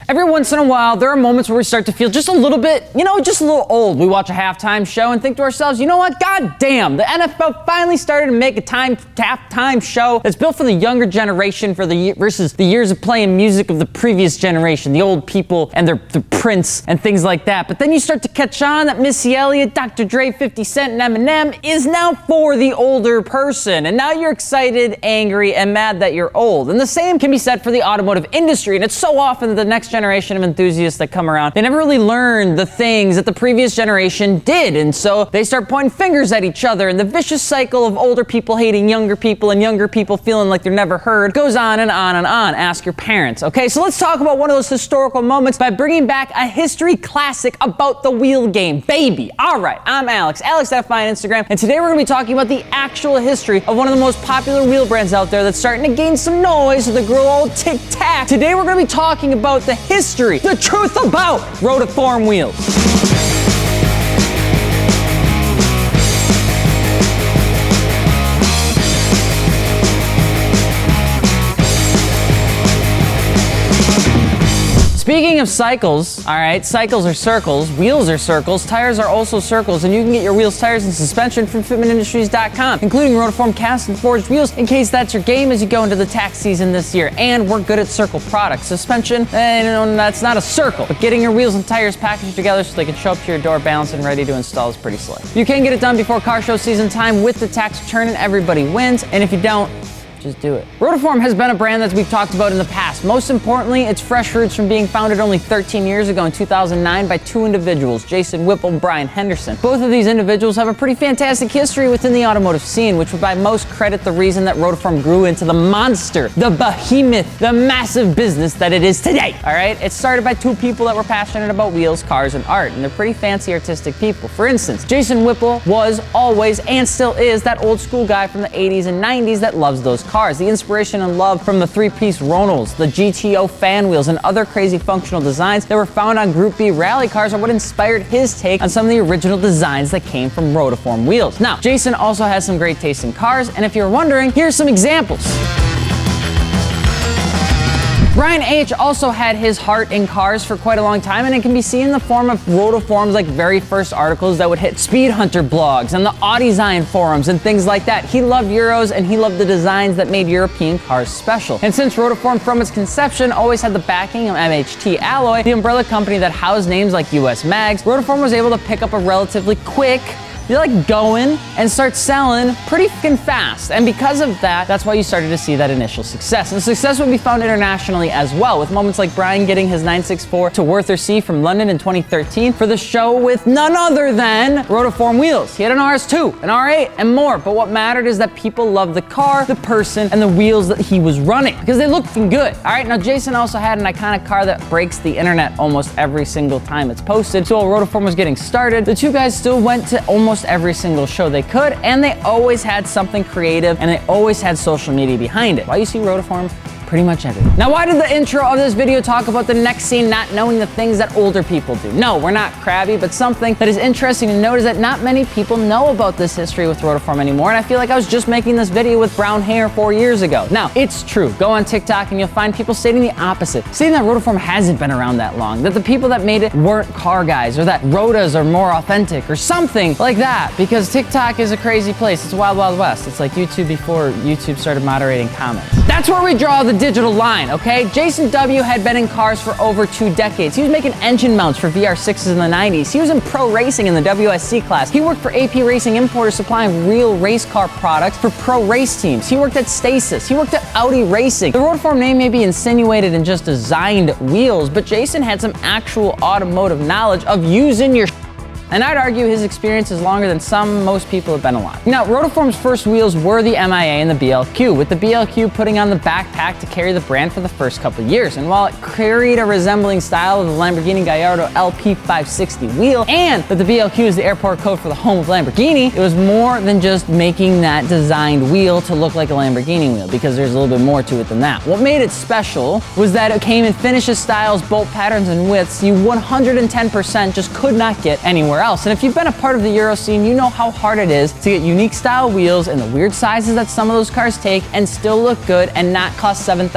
Every once in a while, there are moments where we start to feel just a little bit, just a little old. We watch a halftime show and think to ourselves, you know what? God damn, the NFL finally started to make a halftime show that's built for the younger generation versus the years of playing music of the previous generation, the old people and their Prince and things like that. But then you start to catch on that Missy Elliott, Dr. Dre, 50 Cent, and Eminem is now for the older person. And now you're excited, angry, and mad that you're old. And the same can be said for the automotive industry. And it's so often the next generation of enthusiasts that come around, they never really learned the things that the previous generation did. And so they start pointing fingers at each other. And the vicious cycle of older people hating younger people and younger people feeling like they're never heard goes on and on and on. Ask your parents. Okay, so let's talk about one of those historical moments by bringing back a history classic about the wheel game, baby. All right, I'm Alex FI on Instagram, and today we're going to be talking about the actual history of one of the most popular wheel brands out there that's starting to gain some noise with the good old tic-tac. Today we're going to be talking about the history, the truth about Rotiform Wheels. Speaking of cycles, all right, cycles are circles, wheels are circles, tires are also circles, and you can get your wheels, tires, and suspension from FitmentIndustries.com, including Rotiform cast and forged wheels, in case that's your game as you go into the tax season this year. And we're good at circle products. Suspension, that's not a circle, but getting your wheels and tires packaged together so they can show up to your door balanced and ready to install is pretty slick. You can get it done before car show season time with the tax return, and everybody wins. And if you don't, just do it. Rotiform has been a brand that we've talked about in the past. Most importantly, its fresh roots from being founded only 13 years ago in 2009 by two individuals, Jason Whipple and Brian Henderson. Both of these individuals have a pretty fantastic history within the automotive scene, which would by most credit the reason that Rotiform grew into the monster, the behemoth, the massive business that it is today. All right? It started by two people that were passionate about wheels, cars, and art, and they're pretty fancy artistic people. For instance, Jason Whipple was always and still is that old school guy from the 80s and 90s that loves those cars. The inspiration and love from the three-piece Ronals, the GTO fan wheels, and other crazy functional designs that were found on Group B rally cars are what inspired his take on some of the original designs that came from Rotiform Wheels. Now, Jason also has some great taste in cars, and if you're wondering, here's some examples. Brian H. also had his heart in cars for quite a long time, and it can be seen in the form of Rotiform's very first articles that would hit Speed Hunter blogs and the Audesign forums and things like that. He loved Euros, and he loved the designs that made European cars special. And since Rotiform from its conception always had the backing of MHT Alloy, the umbrella company that housed names like US Mags, Rotiform was able to pick up a relatively quick, going and start selling pretty fucking fast. And because of that, that's why you started to see that initial success. And success would be found internationally as well, with moments like Brian getting his 964 to Worth or Sea from London in 2013 for the show with none other than Rotiform Wheels. He had an RS2, an R8, and more. But what mattered is that people loved the car, the person, and the wheels that he was running because they looked good. All right, now Jason also had an iconic car that breaks the internet almost every single time it's posted. So while Rotiform was getting started, the two guys still went to almost every single show they could, and they always had something creative, and they always had social media behind it. Why you see Rotiform pretty much everything. Now, why did the intro of this video talk about the next scene not knowing the things that older people do? No, we're not crabby, but something that is interesting to note is that not many people know about this history with Rotiform anymore, and I feel like I was just making this video with brown hair 4 years ago. Now, it's true. Go on TikTok and you'll find people stating the opposite, saying that Rotiform hasn't been around that long, that the people that made it weren't car guys, or that Rotas are more authentic, or something like that, because TikTok is a crazy place. It's wild, wild west. It's like YouTube before YouTube started moderating comments. That's where we draw the digital line, okay? Jason W. had been in cars for over 2 decades. He was making engine mounts for VR6s in the 90s. He was in pro racing in the WSC class. He worked for AP Racing Importers supplying real race car products for pro race teams. He worked at Stasis. He worked at Audi Racing. The Rotiform name may be insinuated in just designed wheels, but Jason had some actual automotive knowledge of using your and I'd argue his experience is longer than most people have been alive. Now, Rotiform's first wheels were the MIA and the BLQ, with the BLQ putting on the backpack to carry the brand for the first couple of years. And while it carried a resembling style of the Lamborghini Gallardo LP560 wheel, and that the BLQ is the airport code for the home of Lamborghini, it was more than just making that designed wheel to look like a Lamborghini wheel, because there's a little bit more to it than that. What made it special was that it came in finishes, styles, bolt patterns, and widths you 110% just could not get anywhere anywhere else. And if you've been a part of the Euro scene, you know how hard it is to get unique style wheels in the weird sizes that some of those cars take and still look good and not cost $7,000.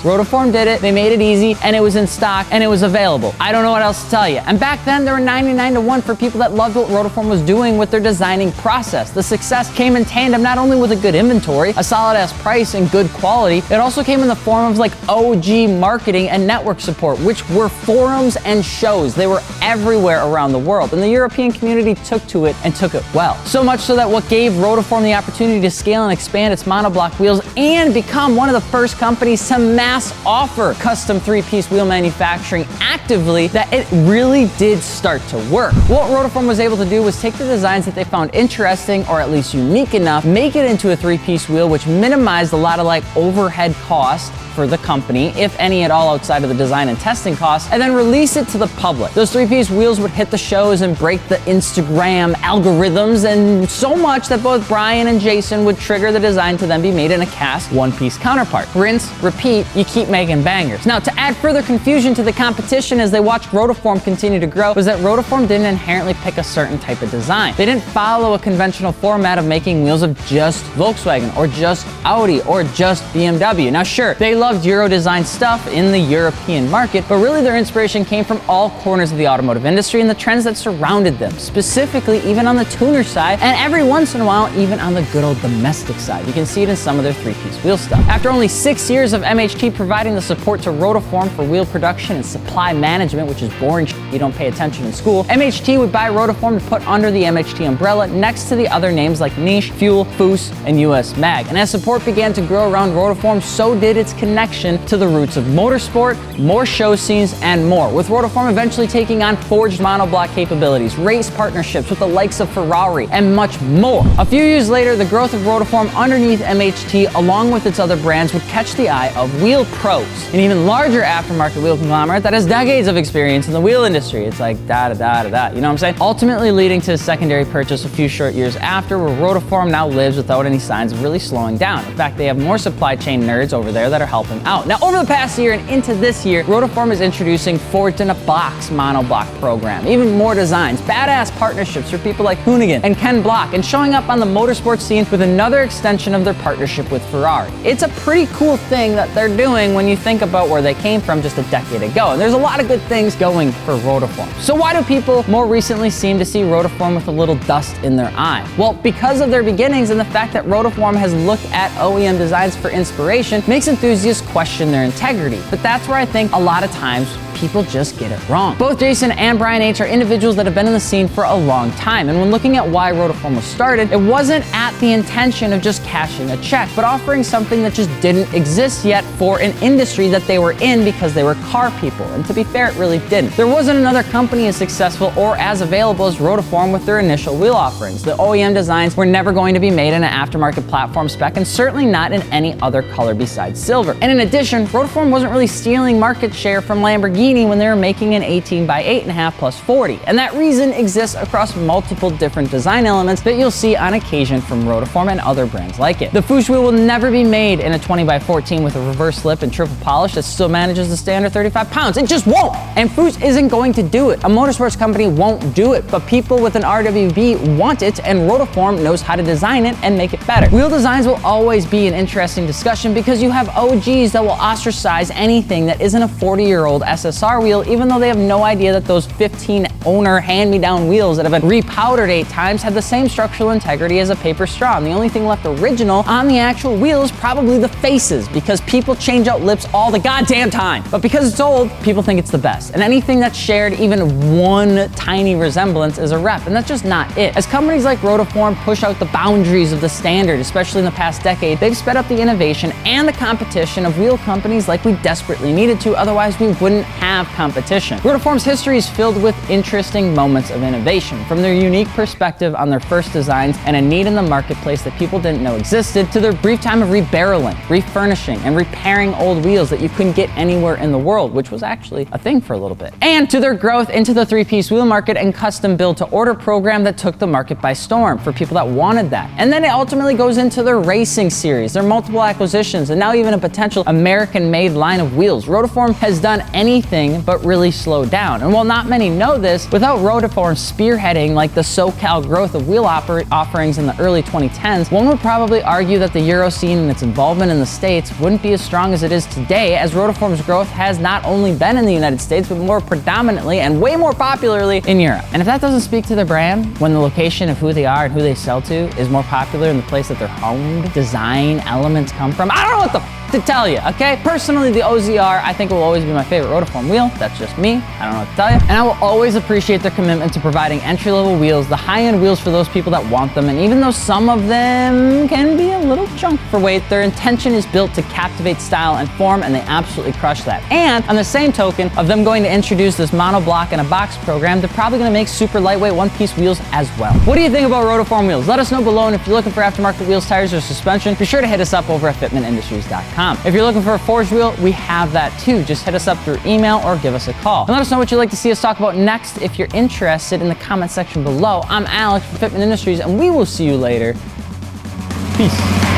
Rotiform did it, they made it easy, and it was in stock, and it was available. I don't know what else to tell you. And back then, there were 99 to 1 for people that loved what Rotiform was doing with their designing process. The success came in tandem not only with a good inventory, a solid-ass price, and good quality, it also came in the form of like OG marketing and network support, which were forums and shows. They were everywhere around the world, and the European community took to it and took it well. So much so that what gave Rotiform the opportunity to scale and expand its monoblock wheels and become one of the first companies to mass offer custom three-piece wheel manufacturing actively, that it really did start to work. What Rotiform was able to do was take the designs that they found interesting or at least unique enough, make it into a three-piece wheel, which minimized a lot of like overhead cost for the company, if any at all outside of the design and testing costs, and then release it to the public. Those three-piece wheels would hit the shows and break the Instagram algorithms, and so much that both Brian and Jason would trigger the design to then be made in a cast one-piece counterpart. Rinse, repeat, you keep making bangers. Now, to add further confusion to the competition as they watched Rotiform continue to grow, was that Rotiform didn't inherently pick a certain type of design. They didn't follow a conventional format of making wheels of just Volkswagen or just Audi or just BMW. Now sure, they loved Euro design stuff in the European market, but really their inspiration came from all corners of the automotive industry and the trends that surrounded them, specifically even on the tuner side, and every once in a while even on the good old domestic side. You can see it in some of their three-piece wheel stuff. After only 6 years of MHT providing the support to Rotiform for wheel production and supply management, which is boring shit you don't pay attention in school, MHT would buy Rotiform to put under the MHT umbrella next to the other names like Niche, Fuel, Foos, and US Mag. And as support began to grow around Rotiform, so did its connection to the roots of motorsport, more show scenes, and more, with Rotiform eventually taking on forged monoblock capabilities, race partnerships with the likes of Ferrari, and much more. A few years later, the growth of Rotiform underneath MHT, along with its other brands, would catch the eye of Wheel Pros, an even larger aftermarket wheel conglomerate that has decades of experience in the wheel industry. It's like da-da-da-da-da, you know what I'm saying? Ultimately leading to a secondary purchase a few short years after, where Rotiform now lives without any signs of really slowing down. In fact, they have more supply chain nerds over there that are helping out. Now, over the past year and into this year, Rotiform is introducing Forged in a Box monoblock program, even more designs, badass partnerships for people like Hoonigan and Ken Block, and showing up on the motorsport scene with another extension of their partnership with Ferrari. It's a pretty cool thing that they're doing when you think about where they came from just a decade ago, and there's a lot of good things going for Rotiform. So why do people more recently seem to see Rotiform with a little dust in their eye? Well, because of their beginnings and the fact that Rotiform has looked at OEM designs for inspiration makes enthusiasts question their integrity. But that's where I think a lot of times people just get it wrong. Both Jason and Brian H. are individuals that have been in the scene for a long time, and when looking at why Rotiform was started, it wasn't at the intention of just cashing a check, but offering something that just didn't exist yet for an industry that they were in because they were car people, and to be fair, it really didn't. There wasn't another company as successful or as available as Rotiform with their initial wheel offerings. The OEM designs were never going to be made in an aftermarket platform spec, and certainly not in any other color besides silver. And in addition, Rotiform wasn't really stealing market share from Lamborghini when they were making an 18 by 8.5 plus 40. And that reason exists across multiple different design elements that you'll see on occasion from Rotiform and other brands like it. The Foosh wheel will never be made in a 20 by 14 with a reverse lip and triple polish that still manages to stay under 35 pounds. It just won't. And Foosh isn't going to do it. A motorsports company won't do it, but people with an RWB want it, and Rotiform knows how to design it and make it better. Wheel designs will always be an interesting discussion because you have OGs that will ostracize anything that isn't a 40-year-old SSR wheel, even though they have no idea that those 15 owner hand-me-down wheels that have been repowdered 8 times have the same structural integrity as a paper straw. And the only thing left original on the actual wheel is probably the faces, because people change out lips all the goddamn time. But because it's old, people think it's the best. And anything that's shared even one tiny resemblance is a rep, and that's just not it. As companies like Rotiform push out the boundaries of the standard, especially in the past decade, they've sped up the innovation and the competition of wheel companies like we desperately needed to, otherwise we wouldn't have competition. Rotiform's history is filled with interesting moments of innovation, from their unique perspective on their first designs and a need in the marketplace that people didn't know existed, to their brief time of rebarreling, refurnishing, and repairing old wheels that you couldn't get anywhere in the world, which was actually a thing for a little bit, and to their growth into the three-piece wheel market and custom build-to-order program that took the market by storm for people that wanted that. And then it ultimately goes into their racing series, their multiple acquisitions, and now even a potential American-made line of wheels. Rotiform has done anything spinning, but really slowed down. And while not many know this, without Rotiform spearheading like the SoCal growth of wheel offerings in the early 2010s, one would probably argue that the Euro scene and its involvement in the States wouldn't be as strong as it is today, as Rotiform's growth has not only been in the United States, but more predominantly and way more popularly in Europe. And if that doesn't speak to their brand, when the location of who they are and who they sell to is more popular in the place that their honed design elements come from, I don't know what the to tell you, okay? Personally, the OZR, I think, will always be my favorite Rotiform wheel. That's just me. I don't know what to tell you. And I will always appreciate their commitment to providing entry-level wheels, the high-end wheels for those people that want them. And even though some of them can be a little junk for weight, their intention is built to captivate style and form, and they absolutely crush that. And on the same token of them going to introduce this monoblock and a box program, they're probably gonna make super lightweight one-piece wheels as well. What do you think about Rotiform wheels? Let us know below, and if you're looking for aftermarket wheels, tires, or suspension, be sure to hit us up over at fitmentindustries.com. If you're looking for a forged wheel, we have that too. Just hit us up through email or give us a call. And let us know what you'd like to see us talk about next if you're interested in the comment section below. I'm Alex from Fitment Industries, and we will see you later. Peace.